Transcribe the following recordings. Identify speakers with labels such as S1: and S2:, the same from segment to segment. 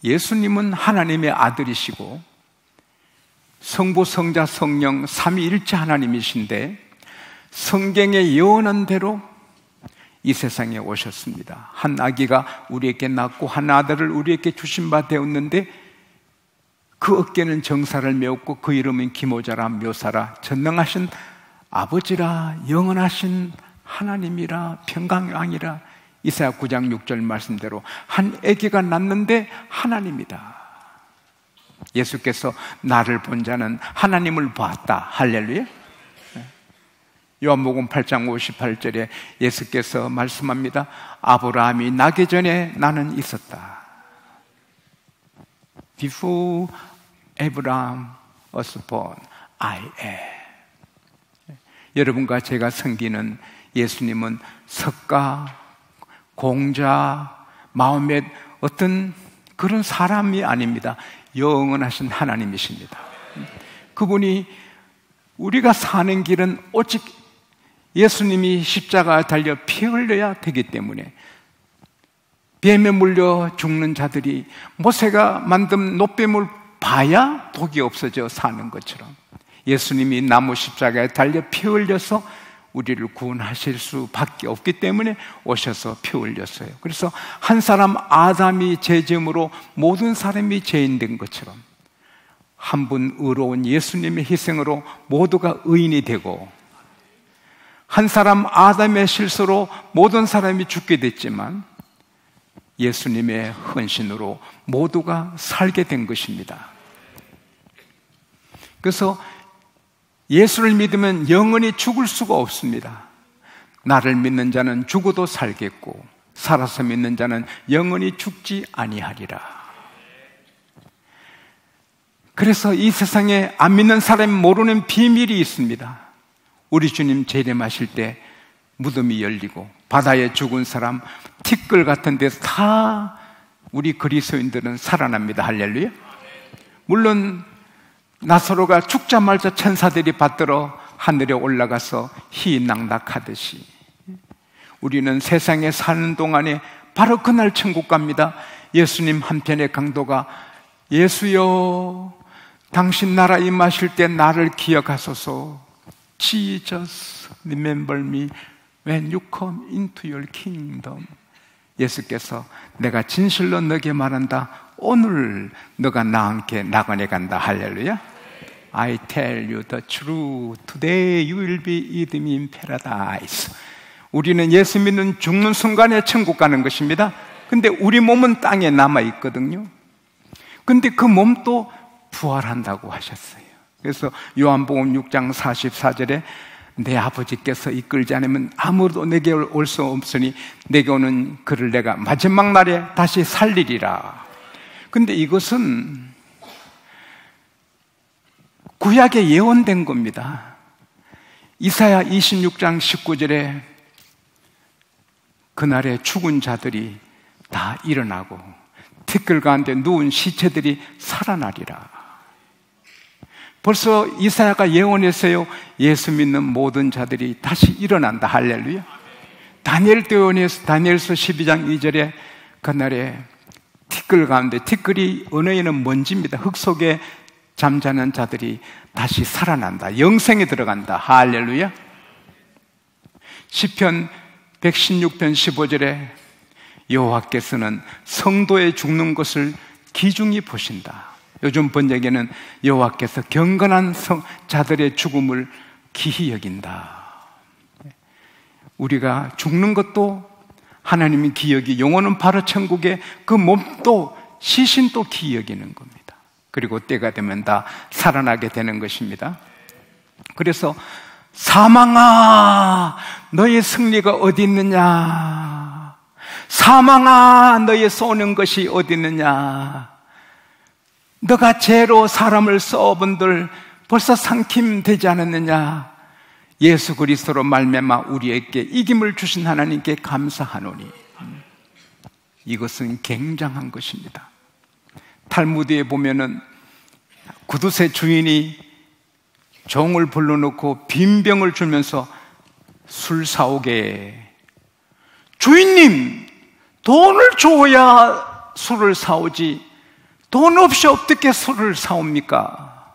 S1: 예수님은 하나님의 아들이시고 성부, 성자, 성령 삼위일체 하나님이신데 성경에 예언한 대로 이 세상에 오셨습니다. 한 아기가 우리에게 낳고 한 아들을 우리에게 주신 바 되었는데 그 어깨는 정사를 메었고 그 이름은 기모자라 묘사라 전능하신 아버지라 영원하신 하나님이라 평강왕이라. 이사야 9장 6절 말씀대로 한 아기가 낳는데 하나님이다. 예수께서 나를 본 자는 하나님을 보았다. 할렐루야. 요한복음 8장 58절에 예수께서 말씀합니다. 아브라함이 나기 전에 나는 있었다. Before Abraham was born, I am. 여러분과 제가 섬기는 예수님은 석가, 공자, 마음의 어떤 그런 사람이 아닙니다. 영원하신 하나님이십니다. 그분이 우리가 사는 길은 오직 예수님이 십자가에 달려 피 흘려야 되기 때문에 뱀에 물려 죽는 자들이 모세가 만든 놋뱀을 봐야 독이 없어져 사는 것처럼 예수님이 나무 십자가에 달려 피 흘려서 우리를 구원하실 수밖에 없기 때문에 오셔서 피 흘렸어요. 그래서 한 사람 아담이 죄짐으로 모든 사람이 죄인 된 것처럼 한 분 의로운 예수님의 희생으로 모두가 의인이 되고 한 사람 아담의 실수로 모든 사람이 죽게 됐지만 예수님의 헌신으로 모두가 살게 된 것입니다. 그래서 예수를 믿으면 영원히 죽을 수가 없습니다. 나를 믿는 자는 죽어도 살겠고 살아서 믿는 자는 영원히 죽지 아니하리라. 그래서 이 세상에 안 믿는 사람이 모르는 비밀이 있습니다. 우리 주님 재림하실 때 무덤이 열리고 바다에 죽은 사람 티끌 같은 데서 다 우리 그리스도인들은 살아납니다. 할렐루야. 물론 나사로가 죽자마자 천사들이 받들어 하늘에 올라가서 희낙낙하듯이 우리는 세상에 사는 동안에 바로 그날 천국 갑니다. 예수님 한편의 강도가 예수여 당신 나라 임하실 때 나를 기억하소서. Jesus, remember me when you come into your kingdom. 예수께서 내가 진실로 너에게 말한다. 오늘 너가 나와 함께 낙원에 간다. 할렐루야. I tell you the truth. Today you will be with me in paradise. 우리는 예수 믿는 죽는 순간에 천국 가는 것입니다. 근데 우리 몸은 땅에 남아 있거든요. 근데 그 몸도 부활한다고 하셨어요. 그래서 요한복음 6장 44절에 내 아버지께서 이끌지 않으면 아무도 내게 올 수 없으니 내게 오는 그를 내가 마지막 날에 다시 살리리라. 근데 이것은 구약에 예언된 겁니다. 이사야 26장 19절에 그날에 죽은 자들이 다 일어나고 티끌 가운데 누운 시체들이 살아나리라. 벌써 이사야가 예언했어요. 예수 믿는 모든 자들이 다시 일어난다. 할렐루야. 다니엘서 12장 2절에 그날에 티끌 가운데, 티끌이 언어에는 먼지입니다. 흙 속에 잠자는 자들이 다시 살아난다. 영생에 들어간다. 할렐루야. 시편 116편 15절에 여호와께서는 성도의 죽는 것을 기중히 보신다. 요즘 번역에는 여호와께서 경건한 자들의 죽음을 기히 여긴다. 우리가 죽는 것도 하나님이 기여기, 영혼은 바로 천국에 그 몸도 시신도 기히 여기는 겁니다. 그리고 때가 되면 다 살아나게 되는 것입니다. 그래서 사망아 너의 승리가 어디 있느냐, 사망아 너의 쏘는 것이 어디 있느냐, 너가 죄로 사람을 쏘아본들 벌써 상킴되지 않았느냐. 예수 그리스도로 말미암아 우리에게 이김을 주신 하나님께 감사하노니. 이것은 굉장한 것입니다. 탈무드에 보면은 구두쇠 주인이 종을 불러놓고 빈병을 주면서 술 사오게, 주인님 돈을 줘야 술을 사오지 돈 없이 어떻게 술을 사옵니까?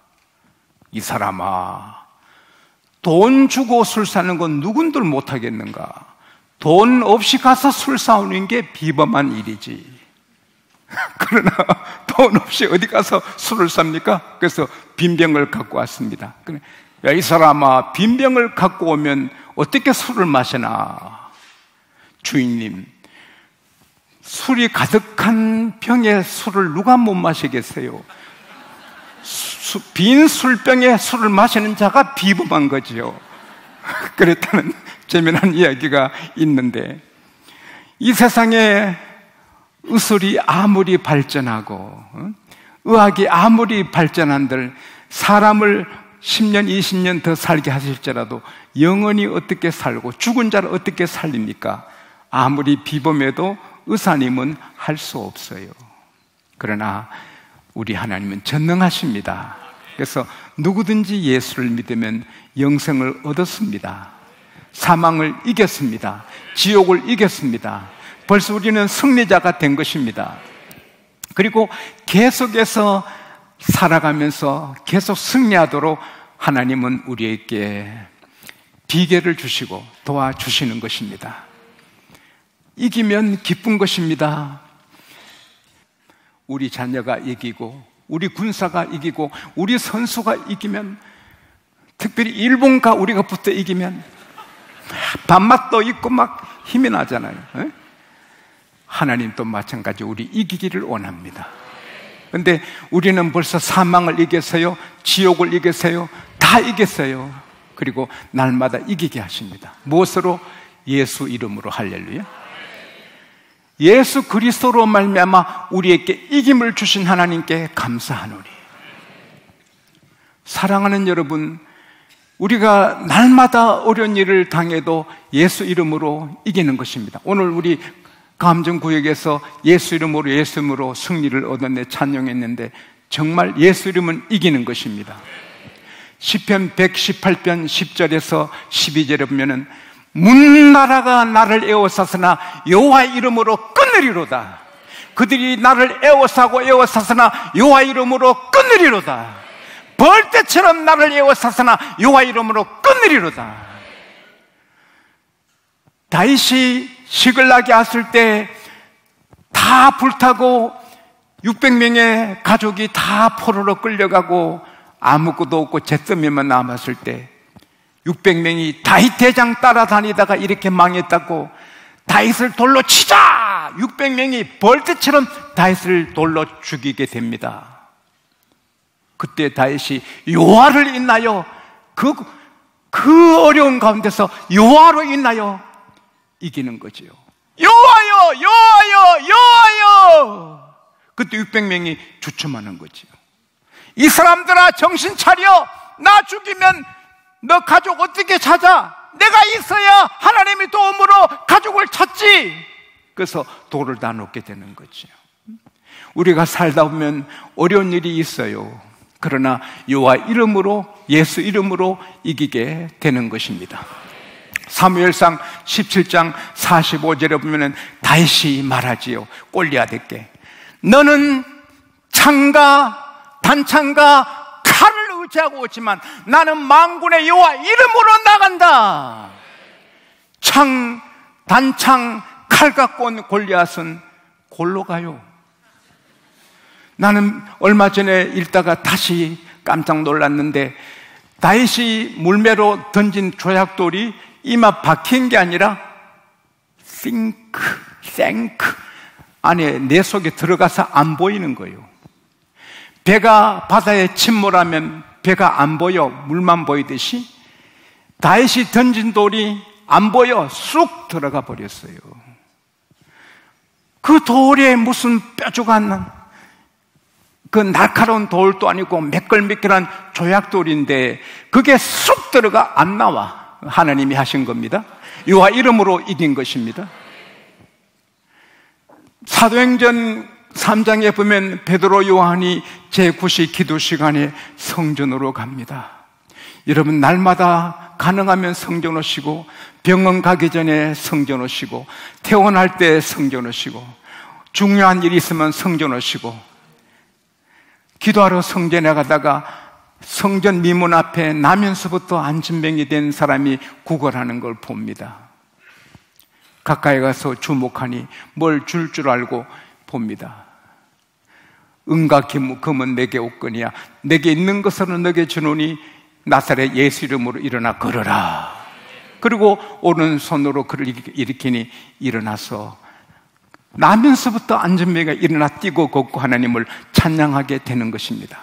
S1: 이 사람아, 돈 주고 술 사는 건 누군들 못하겠는가? 돈 없이 가서 술 사오는 게 비범한 일이지. 그러나 돈 없이 어디 가서 술을 삽니까? 그래서 빈병을 갖고 왔습니다. 야, 이 사람아, 빈병을 갖고 오면 어떻게 술을 마시나? 주인님, 술이 가득한 병에 술을 누가 못 마시겠어요? 빈 술병에 술을 마시는 자가 비범한 거지요. 그랬다는 재미난 이야기가 있는데, 이 세상에 의술이 아무리 발전하고 의학이 아무리 발전한들 사람을 10년, 20년 더 살게 하실지라도 영원히 어떻게 살고 죽은 자를 어떻게 살립니까? 아무리 비범해도 의사님은 할 수 없어요. 그러나 우리 하나님은 전능하십니다. 그래서 누구든지 예수를 믿으면 영생을 얻었습니다. 사망을 이겼습니다. 지옥을 이겼습니다. 벌써 우리는 승리자가 된 것입니다. 그리고 계속해서 살아가면서 계속 승리하도록 하나님은 우리에게 비결을 주시고 도와주시는 것입니다. 이기면 기쁜 것입니다. 우리 자녀가 이기고 우리 군사가 이기고 우리 선수가 이기면, 특별히 일본과 우리가 붙어 이기면 밥맛도 있고 막 힘이 나잖아요. 하나님도 마찬가지 우리 이기기를 원합니다. 그런데 우리는 벌써 사망을 이겼어요, 지옥을 이겼어요, 다 이겼어요. 그리고 날마다 이기게 하십니다. 무엇으로? 예수 이름으로. 할렐루야. 예수 그리스도로 말미암아 우리에게 이김을 주신 하나님께 감사하노니. 사랑하는 여러분, 우리가 날마다 어려운 일을 당해도 예수 이름으로 이기는 것입니다. 오늘 우리 감정구역에서 예수 이름으로 승리를 얻었네 찬양했는데, 정말 예수 이름은 이기는 것입니다. 시편 118편 10절에서 12절에 보면은 문나라가 나를 에워싸으나 여호와 이름으로 끊으리로다. 그들이 나를 에워싸고 여호와 이름으로 끊으리로다. 벌떼처럼 나를 에워싸으나 여호와 이름으로 끊으리로다. 다윗이 시글락에 왔을 때 다 불타고 600명의 가족이 다 포로로 끌려가고 아무것도 없고 잿더미만 남았을 때 600명이 다윗 대장 따라다니다가 이렇게 망했다고 다윗을 돌로 치자! 600명이 벌떼처럼 다윗을 돌로 죽이게 됩니다. 그때 다윗이 여호와를 인하여 그 어려운 가운데서 여호와로 인하여 이기는 거지요. 여호와여, 여호와여, 여호와여! 그때 600명이 주춤하는 거지요. 이 사람들아, 정신 차려! 나 죽이면 너 가족 어떻게 찾아? 내가 있어야 하나님이 도움으로 가족을 찾지. 그래서 돌을 다 놓게 되는 거죠. 우리가 살다 보면 어려운 일이 있어요. 그러나 여호와 이름으로, 예수 이름으로 이기게 되는 것입니다. 사무엘상 17장 45절에 보면 다윗이 말하지요. 골리앗에게 너는 창과 단창과 칼을 의지하고 오지만 나는 만군의 여호와 이름으로 나간다. 창, 단창, 칼 갖고 온 골리앗은 골로 가요. 나는 얼마 전에 읽다가 다시 깜짝 놀랐는데, 다윗이 물매로 던진 조약돌이 이마 박힌 게 아니라 생크 안에 내 속에 들어가서 안 보이는 거예요. 배가 바다에 침몰하면 배가 안 보여, 물만 보이듯이 다윗이 던진 돌이 안 보여, 쑥 들어가 버렸어요. 그 돌에 무슨 뾰족한 그 날카로운 돌도 아니고 매끌매끌한 조약돌인데 그게 쑥 들어가 안 나와. 하나님이 하신 겁니다. 여호와 이름으로 이긴 것입니다. 사도행전 3장에 보면 베드로, 요한이 제9시 기도 시간에 성전으로 갑니다. 여러분, 날마다 가능하면 성전 오시고, 병원 가기 전에 성전 오시고, 퇴원할 때 성전 오시고, 중요한 일이 있으면 성전 오시고, 기도하러 성전에 가다가 성전 미문 앞에 나면서부터 안진병이 된 사람이 구걸하는 걸 봅니다. 가까이 가서 주목하니 뭘 줄 줄 알고 봅니다. 은과 금은 내게 없거니와 내게 있는 것으로 너게 주노니 나사렛 예수 이름으로 일어나 걸어라. 그리고 오른손으로 그를 일으키니 일어나서 나면서부터 안진병이가 일어나 뛰고 걷고 하나님을 찬양하게 되는 것입니다.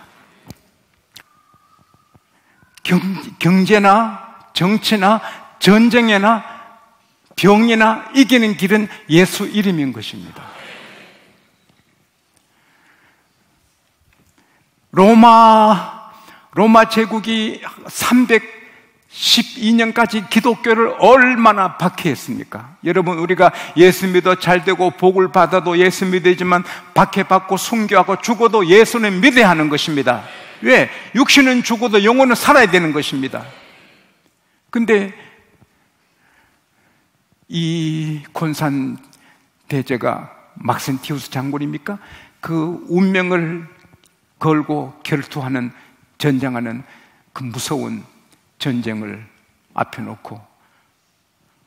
S1: 경제나 정치나 전쟁이나 병이나 이기는 길은 예수 이름인 것입니다. 로마 제국이 312년까지 기독교를 얼마나 박해했습니까? 여러분, 우리가 예수 믿어 잘되고 복을 받아도 예수 믿어야지만 박해받고 순교하고 죽어도 예수는 믿어야 하는 것입니다. 왜? 육신은 죽어도 영혼은 살아야 되는 것입니다. 근데 이 콘산 대제가 막센티우스 장군입니까? 그 운명을 걸고 결투하는, 전쟁하는 그 무서운 전쟁을 앞에 놓고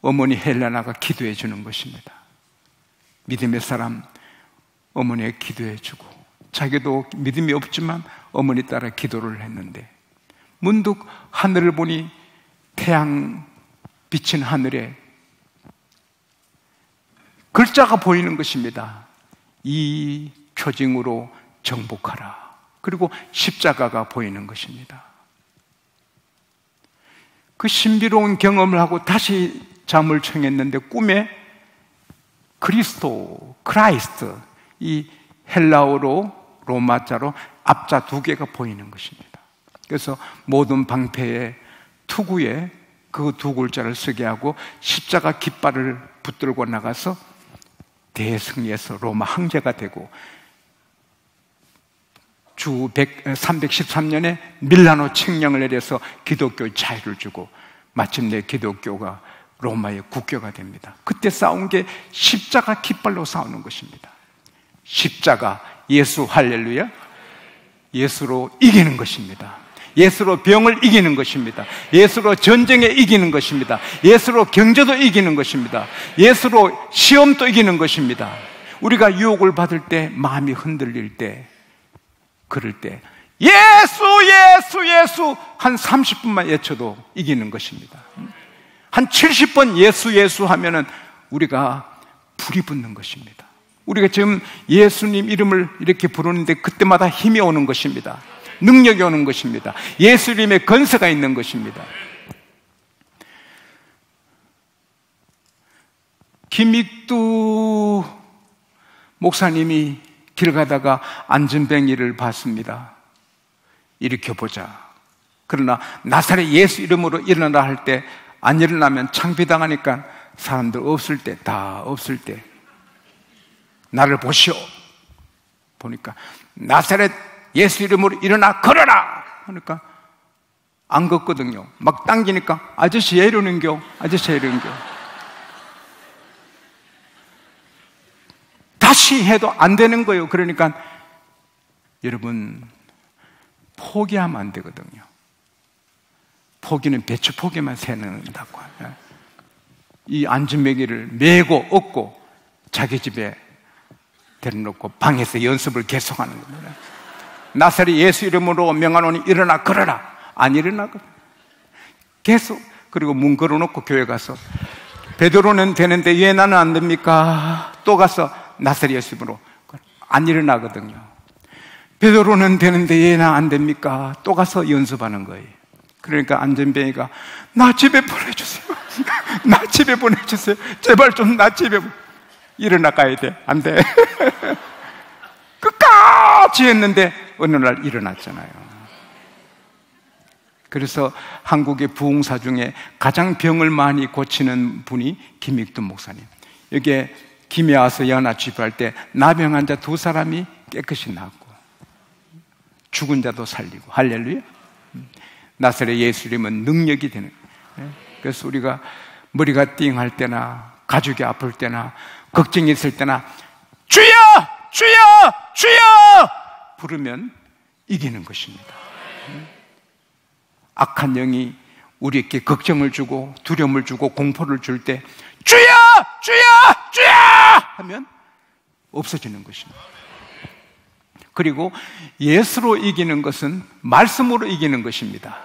S1: 어머니 헬레나가 기도해 주는 것입니다. 믿음의 사람 어머니에 기도해 주고, 자기도 믿음이 없지만 어머니 따라 기도를 했는데 문득 하늘을 보니 태양 비친 하늘에 글자가 보이는 것입니다. 이 표징으로 정복하라. 그리고 십자가가 보이는 것입니다. 그 신비로운 경험을 하고 다시 잠을 청했는데 꿈에 크라이스트, 이 헬라어로 로마자로 앞자 두 개가 보이는 것입니다. 그래서 모든 방패에 투구에 그 두 글자를 쓰게 하고 십자가 깃발을 붙들고 나가서 대승리해서 로마 황제가 되고 주 313년에 밀라노 칙령을 내려서 기독교의 자유를 주고 마침내 기독교가 로마의 국교가 됩니다. 그때 싸운 게 십자가 깃발로 싸우는 것입니다. 십자가, 예수, 할렐루야. 예수로 이기는 것입니다. 예수로 병을 이기는 것입니다. 예수로 전쟁에 이기는 것입니다. 예수로 경제도 이기는 것입니다. 예수로 시험도 이기는 것입니다. 우리가 유혹을 받을 때, 마음이 흔들릴 때, 그럴 때 예수 한 30분만 외쳐도 이기는 것입니다. 한 70번 예수 하면은 우리가 불이 붙는 것입니다. 우리가 지금 예수님 이름을 이렇게 부르는데 그때마다 힘이 오는 것입니다. 능력이 오는 것입니다. 예수 이름에 건세가 있는 것입니다. 김익두 목사님이 길 가다가 안진뱅이를 봤습니다. 일으켜보자. 그러나 나사렛 예수 이름으로 일어나라 할 때 안 일어나면 창피당하니까 사람들 없을 때, 다 없을 때 나를 보시오. 보니까 나사렛 예수 이름으로 일어나 걸어라 하니까 안 걷거든요. 막 당기니까 아저씨 왜 이러는겨? 아저씨 왜 이러는겨? 다시 해도 안 되는 거예요. 그러니까 여러분, 포기하면 안 되거든요. 포기는 배추 포기만 세는다고. 이 안진뱅이를 메고 업고 자기 집에 데려놓고 방에서 연습을 계속하는 겁니다. 나사렛 예수 이름으로 명하노니 일어나 걸어라. 안 일어나거든. 계속. 그리고 문 걸어놓고 교회 가서 베드로는 되는데 왜 나는 안 됩니까? 또 가서 나사렛 예수 이름으로 안 일어나거든요. 베드로는 되는데 왜 나 안 됩니까? 또 가서 연습하는 거예요. 그러니까 안진뱅이가 나 집에 보내주세요. 나 집에 보내주세요. 제발 좀 나 집에 일어나 가야 돼. 안 돼. 끝까지 했는데 어느 날 일어났잖아요. 그래서 한국의 부흥사 중에 가장 병을 많이 고치는 분이 김익두 목사님. 여기에 김해 와서 연화 집회할 때 나병 환자 2사람이 깨끗이 낫고 죽은 자도 살리고. 할렐루야. 나사렛 예수 이름은 능력이 되는 거예요. 그래서 우리가 머리가 띵할 때나 가족이 아플 때나 걱정이 있을 때나 주여! 주여! 주여! 부르면 이기는 것입니다. 악한 영이 우리에게 걱정을 주고 두려움을 주고 공포를 줄 때 주여! 주여! 주여! 하면 없어지는 것입니다. 그리고 예수로 이기는 것은 말씀으로 이기는 것입니다.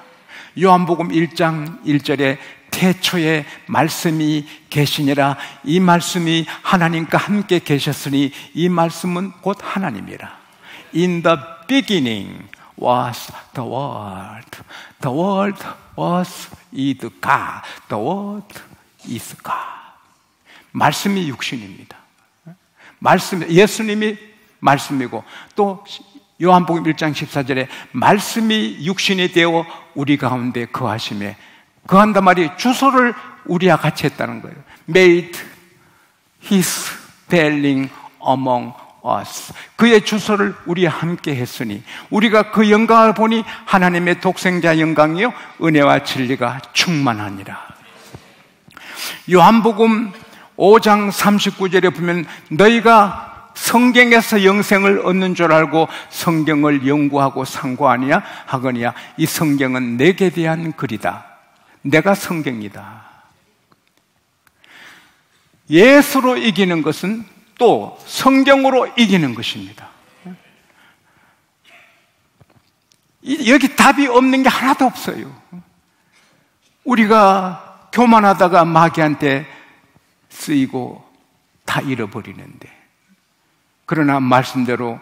S1: 요한복음 1장 1절에 태초에 말씀이 계시니라, 이 말씀이 하나님과 함께 계셨으니 이 말씀은 곧 하나님이라. In the beginning was the Word. The Word was is God. The Word is God. 말씀이 육신입니다. 말씀, 예수님이 말씀이고, 또 요한복음 1장 14절에 말씀이 육신이 되어 우리 가운데 거하심에, 거한단 말이 주소를 우리와 같이 했다는 거예요. Made his dwelling among us. 그의 주소를 우리와 함께 했으니 우리가 그 영광을 보니 하나님의 독생자 영광이요 은혜와 진리가 충만하니라. 요한복음 5장 39절에 보면 너희가 성경에서 영생을 얻는 줄 알고 성경을 연구하고 상고하니야 하거니와 이 성경은 내게 대한 글이다. 내가 성경이다. 예수로 이기는 것은 또 성경으로 이기는 것입니다. 여기 답이 없는 게 하나도 없어요. 우리가 교만하다가 마귀한테 쓰이고 다 잃어버리는데, 그러나 말씀대로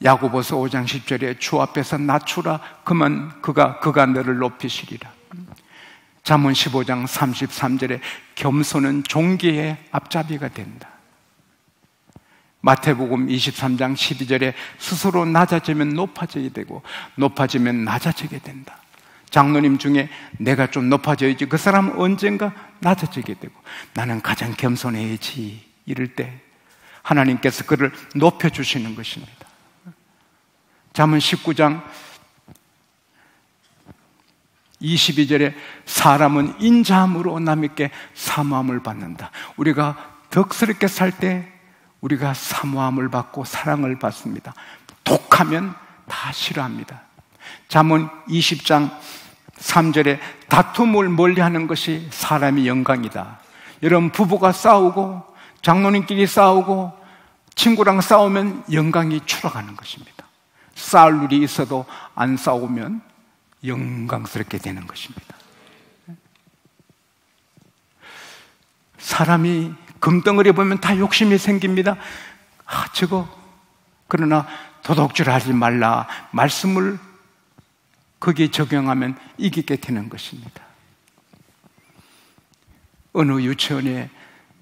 S1: 야고보서 5장 10절에 주 앞에서 낮추라 그만 그가 너를 높이시리라. 잠언 15장 33절에 겸손은 종기의 앞잡이가 된다. 마태복음 23장 12절에 스스로 낮아지면 높아지게 되고 높아지면 낮아지게 된다. 장로님 중에 내가 좀 높아져야지 그 사람은 언젠가 낮아지게 되고 나는 가장 겸손해야지 이럴 때 하나님께서 그를 높여주시는 것입니다. 잠언 19장 22절에 사람은 인자함으로 남에게 사모함을 받는다. 우리가 덕스럽게 살 때 우리가 사모함을 받고 사랑을 받습니다. 독하면 다 싫어합니다. 잠언 20장 3절에 다툼을 멀리하는 것이 사람의 영광이다. 여러분, 부부가 싸우고 장로님끼리 싸우고 친구랑 싸우면 영광이 추락하는 것입니다. 싸울 일이 있어도 안 싸우면 영광스럽게 되는 것입니다. 사람이 금덩어리 보면 다 욕심이 생깁니다. 그러나 도둑질 하지 말라. 말씀을 거기에 적용하면 이기게 되는 것입니다. 어느 유치원에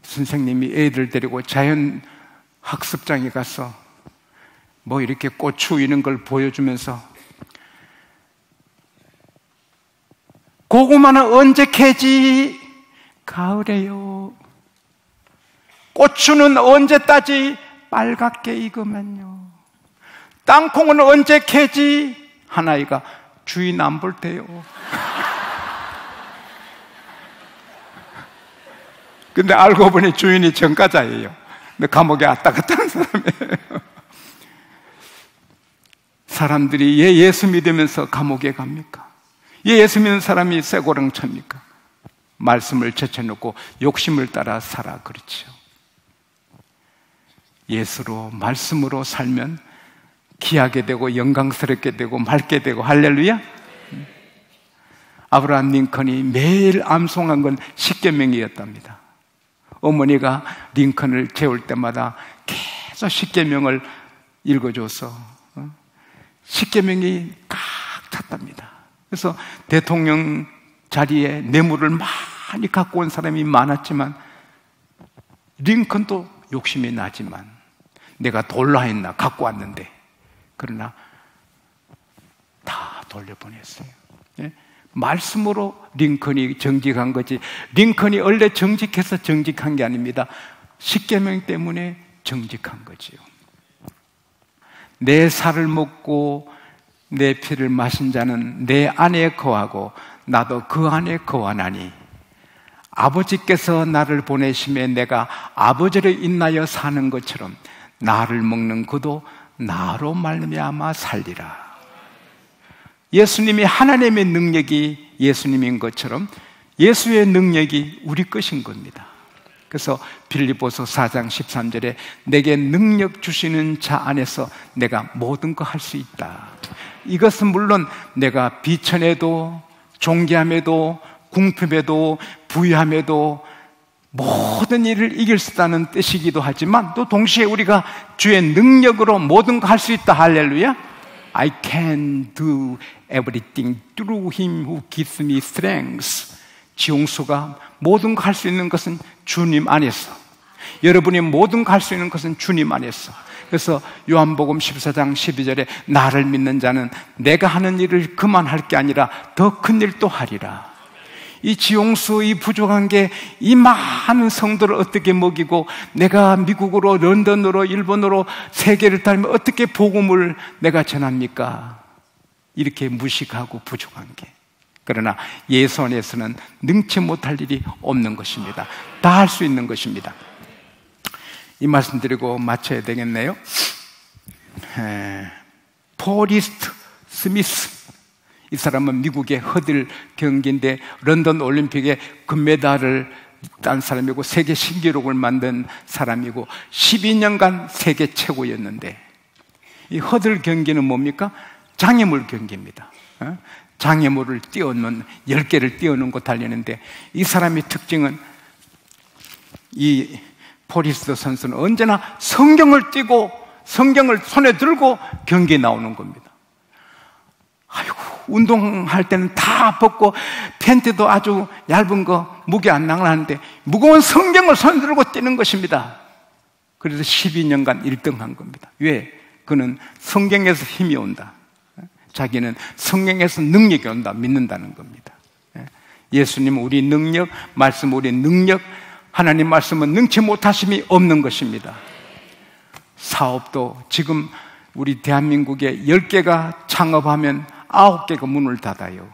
S1: 선생님이 애들 데리고 자연학습장에 가서 뭐 이렇게 고추 이런 걸 보여주면서 고구마는 언제 캐지? 가을에요. 고추는 언제 따지? 빨갛게 익으면요. 땅콩은 언제 캐지? 한 아이가 주인 안 볼 때요. 근데 알고 보니 주인이 전과자예요. 근데 감옥에 왔다 갔다 하는 사람이에요. 사람들이 왜 예수 믿으면서 감옥에 갑니까? 왜 예수 믿는 사람이 쇠고랑 찹니까? 말씀을 제쳐놓고 욕심을 따라 살아. 그렇죠. 예수로 말씀으로 살면 귀하게 되고 영광스럽게 되고 맑게 되고 할렐루야. 아브라함 링컨이 매일 암송한 건 십계명이었답니다. 어머니가 링컨을 재울 때마다 계속 십계명을 읽어줘서 십계명이 꽉 찼답니다. 그래서 대통령 자리에 뇌물을 많이 갖고 온 사람이 많았지만 링컨도 욕심이 나지만 내가 돌라 했나 갖고 왔는데, 그러나 다 돌려보냈어요. 예? 말씀으로 링컨이 정직한 거지, 링컨이 원래 정직해서 정직한 게 아닙니다. 십계명 때문에 정직한 거지요. 내 살을 먹고 내 피를 마신 자는 내 안에 거하고 나도 그 안에 거하나니 아버지께서 나를 보내심에 내가 아버지를 인하여 사는 것처럼 나를 먹는 그도 나로 말미암아 살리라. 예수님이 하나님의 능력이 예수님인 것처럼 예수의 능력이 우리 것인 겁니다. 그래서 빌립보서 4장 13절에 내게 능력 주시는 자 안에서 내가 모든 거 할 수 있다. 이것은 물론 내가 비천에도 존귀함에도 궁핍에도 부유함에도 모든 일을 이길 수 있다는 뜻이기도 하지만 또 동시에 우리가 주의 능력으로 모든 거 할 수 있다. 할렐루야. I can do everything through him who gives me strength. 지용수가 모든 거 할 수 있는 것은 주님 안에서, 여러분이 모든 거 할 수 있는 것은 주님 안에서. 그래서 요한복음 14장 12절에 나를 믿는 자는 내가 하는 일을 그만할 게 아니라 더 큰 일도 하리라. 이 지용수, 이 부족한 게 이 많은 성도를 어떻게 먹이고, 내가 미국으로, 런던으로, 일본으로, 세계를 다니면 어떻게 복음을 내가 전합니까? 이렇게 무식하고 부족한 게. 그러나 예수 안에서는 능치 못할 일이 없는 것입니다. 다 할 수 있는 것입니다. 이 말씀 드리고 마쳐야 되겠네요. 포리스트 스미스, 이 사람은 미국의 허들 경기인데 런던 올림픽에 금메달을 딴 사람이고 세계 신기록을 만든 사람이고 12년간 세계 최고였는데, 이 허들 경기는 뭡니까? 장애물 경기입니다. 장애물을 띄워놓는, 10개를 띄워놓고 달리는데, 이 사람의 특징은, 이 포리스트 선수는 언제나 성경을 띄고 성경을 손에 들고 경기에 나오는 겁니다. 아이고, 운동할 때는 다 벗고 팬티도 아주 얇은 거, 무게 안 나가는데 무거운 성경을 손에 들고 뛰는 것입니다. 그래서 12년간 1등한 겁니다. 왜? 그는 성경에서 힘이 온다, 자기는 성경에서 능력이 온다 믿는다는 겁니다. 예수님은 우리 능력, 말씀 우리 능력, 하나님 말씀은 능치 못하심이 없는 것입니다. 사업도 지금 우리 대한민국에 10개가 창업하면 9개가 문을 닫아요.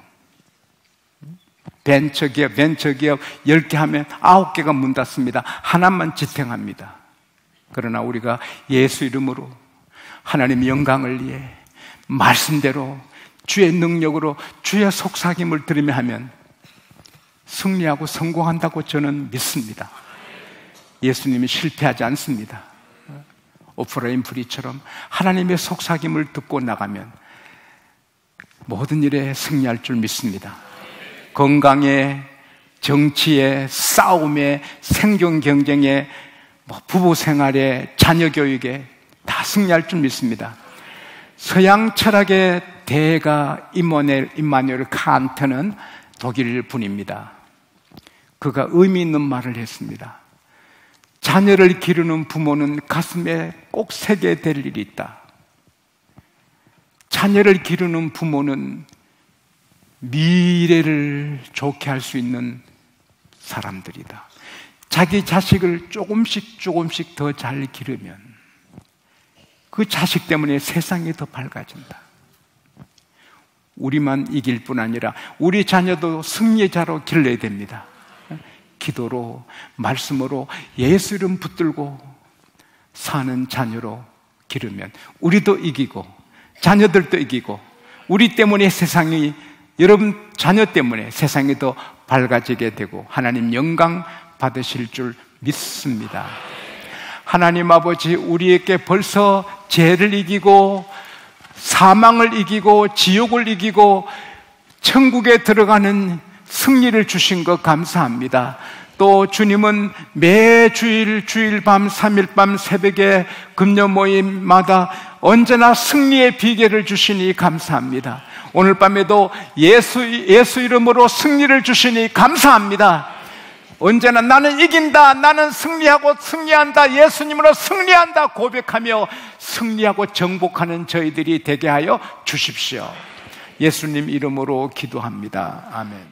S1: 벤처기업 10개 하면 9개가 문 닫습니다. 하나만 지탱합니다. 그러나 우리가 예수 이름으로 하나님의 영광을 위해 말씀대로 주의 능력으로 주의 속삭임을 들으며 하면 승리하고 성공한다고 저는 믿습니다. 예수님이 실패하지 않습니다. 오프라 윈프리처럼 하나님의 속삭임을 듣고 나가면 모든 일에 승리할 줄 믿습니다. 건강에, 정치에, 싸움에, 생존 경쟁에, 부부 생활에, 자녀 교육에 다 승리할 줄 믿습니다. 서양 철학의 대가 임마누엘 칸트는 독일 분입니다. 그가 의미 있는 말을 했습니다. 자녀를 기르는 부모는 가슴에 꼭 새게 될 일이 있다. 자녀를 기르는 부모는 미래를 좋게 할 수 있는 사람들이다. 자기 자식을 조금씩 더 잘 기르면 그 자식 때문에 세상이 더 밝아진다. 우리만 이길 뿐 아니라 우리 자녀도 승리자로 길러야 됩니다. 기도로, 말씀으로 예수 이름 붙들고 사는 자녀로 기르면 우리도 이기고 자녀들도 이기고, 우리 때문에 세상이, 여러분 자녀 때문에 세상이 더 밝아지게 되고 하나님 영광 받으실 줄 믿습니다. 하나님 아버지, 우리에게 벌써 죄를 이기고 사망을 이기고 지옥을 이기고 천국에 들어가는 승리를 주신 것 감사합니다. 또 주님은 매 주일 밤 3일 밤 새벽에 금요 모임마다 언제나 승리의 비결을 주시니 감사합니다. 오늘 밤에도 예수 이름으로 승리를 주시니 감사합니다. 언제나 나는 이긴다, 나는 승리하고 승리한다, 예수님으로 승리한다 고백하며 승리하고 정복하는 저희들이 되게 하여 주십시오. 예수님 이름으로 기도합니다. 아멘.